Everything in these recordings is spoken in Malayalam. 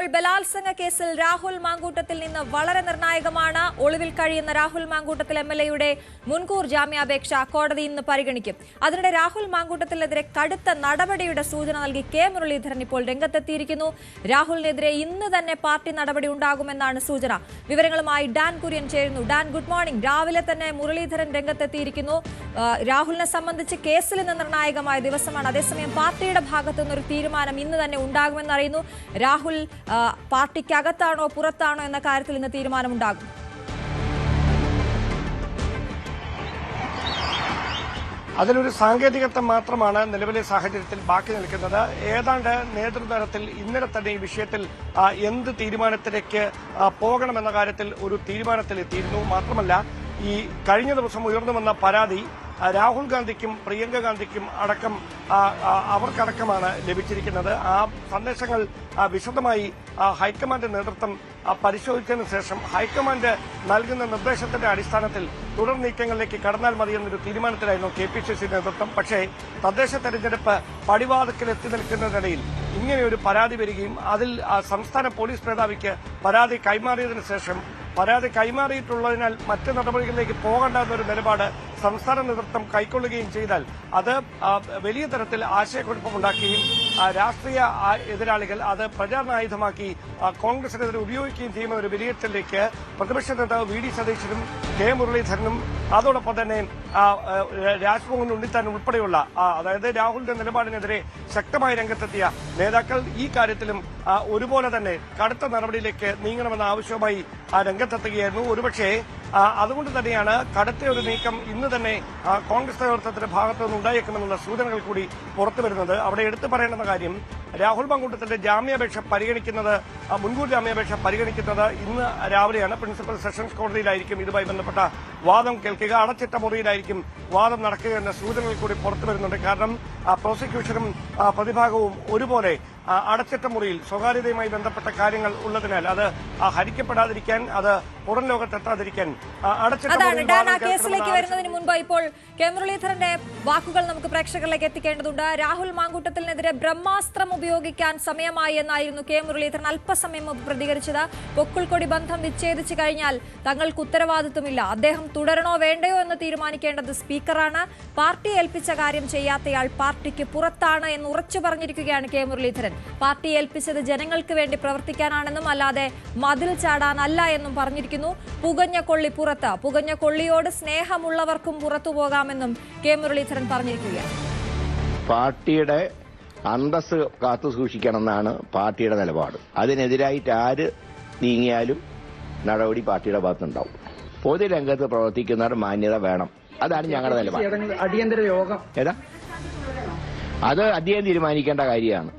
ബലാത്സംഗ കേസിൽ രാഹുൽ മാങ്കൂട്ടത്തിൽ നിന്ന് വളരെ നിർണായകമാണ്. ഒളിവിൽ കഴിയുന്ന രാഹുൽ മാങ്കൂട്ടത്തിൽ എംഎൽഎയുടെ മുൻകൂർ ജാമ്യാപേക്ഷ കോടതി ഇന്ന് പരിഗണിക്കും. അതിനിടെ രാഹുൽ മാങ്കൂട്ടത്തിനെതിരെ കടുത്ത നടപടിയുടെ സൂചന നൽകി കെ മുരളീധരൻ ഇപ്പോൾ രംഗത്തെത്തിയിരിക്കുന്നു. രാഹുലിനെതിരെ ഇന്ന് തന്നെ പാർട്ടി നടപടി ഉണ്ടാകുമെന്നാണ് സൂചന. വിവരങ്ങളുമായി ഡാൻ കുര്യൻ ചേരുന്നു. Dan, good morning. രാവിലെ തന്നെ മുരളീധരൻ രംഗത്തെത്തിയിരിക്കുന്നു. രാഹുലിനെ സംബന്ധിച്ച് കേസിൽ നിന്ന് നിർണായകമായ ദിവസമാണ്. അതേസമയം പാർട്ടിയുടെ ഭാഗത്തു നിന്നൊരു തീരുമാനം ഇന്ന് തന്നെ ഉണ്ടാകുമെന്ന് അറിയുന്നു. രാഹുൽ പാർട്ടിക്കകത്താണോ പുറത്താണോ എന്ന കാര്യത്തിൽ ഇന്ന് തീരുമാനമുണ്ടാകും. അതിലൊരു സാങ്കേതികത്വം മാത്രമാണ് നിലവിലെ സാഹചര്യത്തിൽ ബാക്കി നിൽക്കുന്നത്. ഏതാണ്ട് നേതൃതലത്തിൽ ഇന്നലെ തന്നെ ഈ വിഷയത്തിൽ എന്ത് തീരുമാനത്തിലേക്ക് പോകണമെന്ന കാര്യത്തിൽ ഒരു തീരുമാനത്തിലെത്തിയിരുന്നു. മാത്രമല്ല, ഈ കഴിഞ്ഞ ദിവസം ഉയർന്നു വന്ന പരാതി രാഹുൽ ഗാന്ധിക്കും പ്രിയങ്ക ഗാന്ധിക്കും അടക്കം അവർക്കടക്കമാണ് ലഭിച്ചിരിക്കുന്നത്. ആ സന്ദേശങ്ങൾ വിശദമായി ഹൈക്കമാൻഡ് നേതൃത്വം പരിശോധിച്ചതിനു ശേഷം ഹൈക്കമാൻഡ് നൽകുന്ന നിർദ്ദേശത്തിന്റെ അടിസ്ഥാനത്തിൽ തുടർ നീക്കങ്ങളിലേക്ക് കടന്നാൽ മതിയെന്നൊരു തീരുമാനത്തിലായിരുന്നു KPCC നേതൃത്വം. പക്ഷേ തദ്ദേശ തെരഞ്ഞെടുപ്പ് പടിവാതിക്കൽ എത്തി നിൽക്കുന്നതിനിടയിൽ ഇങ്ങനെയൊരു പരാതി വരികയും അതിൽ സംസ്ഥാന പോലീസ് മേധാവിക്ക് പരാതി കൈമാറിയതിനു ശേഷം പരാതി കൈമാറിയിട്ടുള്ളതിനാൽ മറ്റ് നടപടികളിലേക്ക് പോകേണ്ടെന്നൊരു നിലപാട് സംസ്ഥാന നേതൃത്വം കൈക്കൊള്ളുകയും ചെയ്താൽ അത് വലിയ തരത്തിൽ ആശയക്കുഴപ്പമുണ്ടാക്കുകയും രാഷ്ട്രീയ എതിരാളികൾ അത് പ്രചാരണായുധമാക്കി കോൺഗ്രസിനെതിരെ ഉപയോഗിക്കുകയും ചെയ്യുന്ന ഒരു വിലയിരുത്തലിലേക്ക് പ്രതിപക്ഷ നേതാവ് VD സതീശനും കെ മുരളീധരനും അതോടൊപ്പം തന്നെ രാജ്മോഹൻ ഉണ്ണിത്താൻ ഉൾപ്പെടെയുള്ള അതായത് രാഹുലിന്റെ നിലപാടിനെതിരെ ശക്തമായി രംഗത്തെത്തിയ നേതാക്കൾ ഈ കാര്യത്തിലും ഒരുപോലെ തന്നെ കടുത്ത നടപടിയിലേക്ക് നീങ്ങണമെന്ന ആവശ്യവുമായി രംഗത്തെത്തുകയായിരുന്നു. ഒരുപക്ഷേ അതുകൊണ്ട് തന്നെയാണ് കടുത്ത ഒരു നീക്കം ഇന്ന് തന്നെ കോൺഗ്രസ് നേതൃത്വത്തിന്റെ ഭാഗത്തു നിന്ന് ഉണ്ടായേക്കുമെന്നുള്ള സൂചനകൾ കൂടി പുറത്തുവരുന്നത്. അവിടെ എടുത്തു പറയേണ്ടുന്ന കാര്യം, രാഹുൽ മാങ്കൂട്ടത്തിന്റെ ജാമ്യാപേക്ഷ പരിഗണിക്കുന്നത് മുൻകൂർ ജാമ്യാപേക്ഷ പരിഗണിക്കുന്നത് ഇന്ന് രാവിലെയാണ്. പ്രിൻസിപ്പൽ സെഷൻസ് കോടതിയിലായിരിക്കും ഇതുമായി ബന്ധപ്പെട്ട വാദം കേൾക്കുക. അടച്ചിട്ട മുറിയിലായിരിക്കും വാദം നടക്കുക എന്ന സൂചനകൾ കൂടി പുറത്തുവരുന്നുണ്ട്. കാരണം പ്രോസിക്യൂഷനും പ്രതിഭാഗവും ഒരുപോലെ അടച്ചിട്ട മുറിയിൽ സ്വകാര്യതയുമായി ബന്ധപ്പെട്ട കാര്യങ്ങൾ ഉള്ളതിനാൽ അത് ഹരിക്കപ്പെടാതിരിക്കാൻ, അത് പുറം ലോകത്തെത്താതിരിക്കാൻ കേസിലേക്ക് വരുന്നതിന് മുൻപ് ഇപ്പോൾ കെ മുരളീധരന്റെ വാക്കുകൾ നമുക്ക് പ്രേക്ഷകരിലേക്ക് എത്തിക്കേണ്ടതുണ്ട്. രാഹുൽ മാങ്കൂട്ടത്തിനെതിരെ ബ്രഹ്മാസ്ത്രം ഉപയോഗിക്കാൻ സമയമായി എന്നായിരുന്നു കെ മുരളീധരൻ അല്പസമയം മുമ്പ് പ്രതികരിച്ചത്. പൊക്കിൾക്കൊടി ബന്ധം വിച്ഛേദിച്ചു കഴിഞ്ഞാൽ തങ്ങൾക്ക് ഉത്തരവാദിത്വമില്ല. അദ്ദേഹം തുടരണോ വേണ്ടയോ എന്ന് തീരുമാനിക്കേണ്ടത് സ്പീക്കറാണ്. പാർട്ടി ഏൽപ്പിച്ച കാര്യം ചെയ്യാത്തയാൾ പാർട്ടിക്ക് പുറത്താണ് എന്ന് ഉറച്ചു പറഞ്ഞിരിക്കുകയാണ് കെ മുരളീധരൻ. പാർട്ടി ഏൽപ്പിച്ചത് ജനങ്ങൾക്ക് വേണ്ടി പ്രവർത്തിക്കാനാണെന്നും അല്ലാതെ മതിൽ ചാടാനല്ല എന്നും പറഞ്ഞിരിക്കുന്നു. പുകഞ്ഞ കൊള്ളി പുറത്ത്, പുകഞ്ഞ കൊള്ളിയോട് സ്നേഹമുള്ളവർക്കും പുറത്തു പോകാമെന്നും കെ മുരളീധരൻ പറഞ്ഞിരിക്കുകയാണ്. പാർട്ടിയുടെ അന്തസ് കാത്തു സൂക്ഷിക്കണമെന്നാണ് പാർട്ടിയുടെ നിലപാട്. അതിനെതിരായിട്ട് ആര് നീങ്ങിയാലും നടപടി പാർട്ടിയുടെ ഭാഗത്തുണ്ടാവും. പൊതുരംഗത്ത് പ്രവർത്തിക്കുന്നവർ മാന്യത വേണം. അതാണ് ഞങ്ങളുടെ നിലപാട്. അടിയന്തര യോഗം ഏതാ അത് അദ്ദേഹം തീരുമാനിക്കേണ്ട കാര്യമാണ്.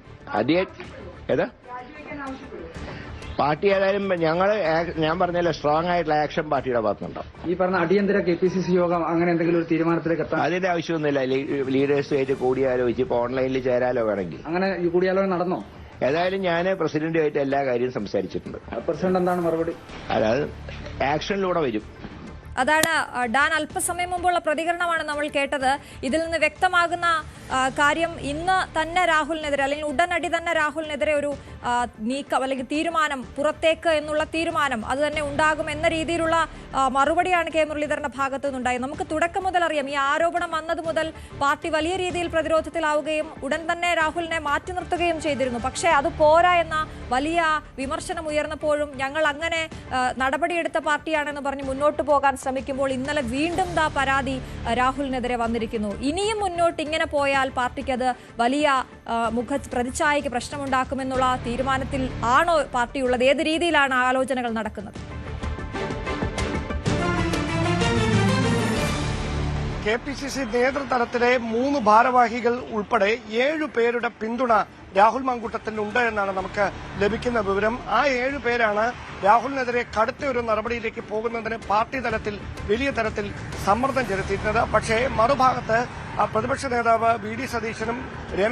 പാർട്ടി ഏതായാലും ഞാൻ പറഞ്ഞല്ലോ, സ്ട്രോങ് ആയിട്ടുള്ള ആക്ഷൻ പാർട്ടിയുടെ ഭാഗത്തുണ്ടാവും. ഈ പറഞ്ഞ അടിയന്തര KPCC യോഗം അങ്ങനെ എന്തെങ്കിലും ഒരു തീരുമാനത്തിലേക്ക് എത്താൻ അതിന്റെ ആവശ്യമൊന്നുമില്ല. ലീഡേഴ്സുമായിട്ട് കൂടിയാലോചിച്ച് ഇപ്പോൾ ഓൺലൈനിൽ ചേരാലോ വേണമെങ്കിൽ. അങ്ങനെ ഈ കൂടിയാലോചന നടന്നോ? ഏതായാലും ഞാൻ പ്രസിഡന്റുമായിട്ട് എല്ലാ കാര്യവും സംസാരിച്ചിട്ടുണ്ട്. പ്രസിഡന്റ് എന്താണ് മറുപടി? അതായത് ആക്ഷനിലൂടെ വരും. അതാണ് ഡാൻ, അല്പസമയം മുമ്പുള്ള പ്രതികരണമാണ് നമ്മൾ കേട്ടത്. ഇതിൽ നിന്ന് വ്യക്തമാകുന്ന കാര്യം, ഇന്ന് തന്നെ രാഹുലിനെതിരെ അല്ലെങ്കിൽ ഉടനടി തന്നെ രാഹുലിനെതിരെ ഒരു നീക്കം അല്ലെങ്കിൽ തീരുമാനം, പുറത്തേക്ക് എന്നുള്ള തീരുമാനം അത് തന്നെ ഉണ്ടാകും എന്ന രീതിയിലുള്ള മറുപടിയാണ് കെ മുരളീധരന്റെ ഭാഗത്തു നിന്നുണ്ടായത്. നമുക്ക് തുടക്കം മുതൽ അറിയാം, ഈ ആരോപണം വന്നത് മുതൽ പാർട്ടി വലിയ രീതിയിൽ പ്രതിരോധത്തിലാവുകയും ഉടൻ തന്നെ രാഹുലിനെ മാറ്റി നിർത്തുകയും ചെയ്തിരുന്നു. പക്ഷേ അത് പോരാ എന്ന വലിയ വിമർശനം ഉയർന്നപ്പോഴും ഞങ്ങൾ അങ്ങനെ നടപടിയെടുത്ത പാർട്ടിയാണെന്ന് പറഞ്ഞ് മുന്നോട്ട് പോകാൻ ശ്രമിക്കുമ്പോൾ ഇന്നലെ വീണ്ടും പരാതി രാഹുലിനെതിരെ വന്നിരിക്കുന്നു. ഇനിയും മുന്നോട്ട് ഇങ്ങനെ പോയാൽ പാർട്ടിക്ക് അത് വലിയ പ്രതിച്ഛായയ്ക്ക് പ്രശ്നമുണ്ടാക്കുമെന്നുള്ള തീരുമാനത്തിൽ ആണോ പാർട്ടിയുള്ളത്? ഏത് രീതിയിലാണ് ആലോചനകൾ നടക്കുന്നത്? KPCC നേതൃതലത്തിലെ 3 ഭാരവാഹികൾ ഉൾപ്പെടെ 7 പേരുടെ പിന്തുണ രാഹുൽ മാങ്കൂട്ടത്തിനുണ്ട് എന്നാണ് നമുക്ക് ലഭിക്കുന്ന വിവരം. ആ 7 പേരാണ് രാഹുലിനെതിരെ കടുത്ത ഒരു നടപടിയിലേക്ക് പോകുന്നതിന് പാർട്ടി തലത്തിൽ വലിയ തരത്തിൽ സമ്മർദ്ദം ചെലുത്തിയിരുന്നത്. പക്ഷേ മറുഭാഗത്ത് പ്രതിപക്ഷ നേതാവ് VD സതീശനും